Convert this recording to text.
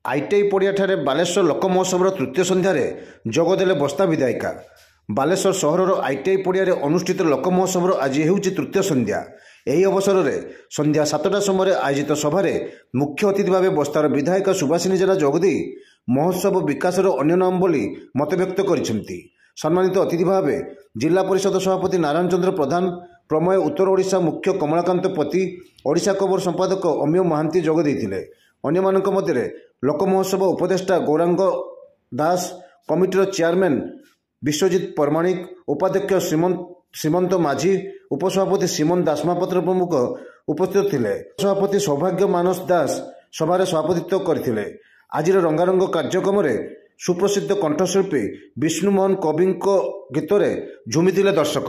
ITI पड़ियाठारे Baleshwar लोक महोत्सव तृतीय संध्यारे जोगदेले बस्ता विधायिका। बालेश्वर सहरर आईटीआई पड़िया अनुष्ठित लोक महोत्सव आज होउछि तृतीय संध्या। ଏହି ଅବସରରେ ସନ୍ଧ୍ୟା 7ଟା ସମୟରେ ଆୟୋଜିତ ସଭାରେ ମୁଖ୍ୟ ଅତିଥି ଭାବେ ବସ୍ତାର ବିଧାୟକ ସୁବାସିନୀ ଜେନା ଯୋଗଦେଇ ମହୋତ୍ସବ ବିକାଶର ଅନ୍ୟ ନାମ ବୋଲି ମତବ୍ୟକ୍ତ କରିଛନ୍ତି। ସମ୍ମାନିତ ଅତିଥି ଭାବେ ଜିଲ୍ଲା ପରିଷଦ ସଭାପତି ନାରାୟଣ ଚନ୍ଦ୍ର ପ୍ରଧାନ, ପ୍ରମେୟ ଉତ୍ତର ଓଡ଼ିଶା ମୁଖ୍ୟ କମଳାକାନ୍ତ ପତି, ଓଡ଼ିଶା ଖବର ସମ୍ପାଦକ ଅମିୟ ମହାନ୍ତି ଯୋଗ ଦେଇଥିଲେ। ଅନ୍ୟମାନଙ୍କ ମଧ୍ୟରେ ଲୋକ ମହୋତ୍ସବ ଉପଦେଷ୍ଟା ଗୌରାଙ୍ଗ ଦାସ, କମିଟିର ଚେୟାରମ୍ୟାନ୍ ବିଶ୍ୱଜିତ परमाणिक, उपाध्यक्ष श्रीमंत माझी, उपसभापति सीमन दासमापत्र प्रमुख उपस्थित थिले। सभापति सौभाग्य मानस दास सभार सभापतित्व करथिले। आज रंगारंग कार्यक्रम सुप्रसिद्ध कंठशिल्पी विष्णुमोहन कवि गीत झुमिथिले दर्शक।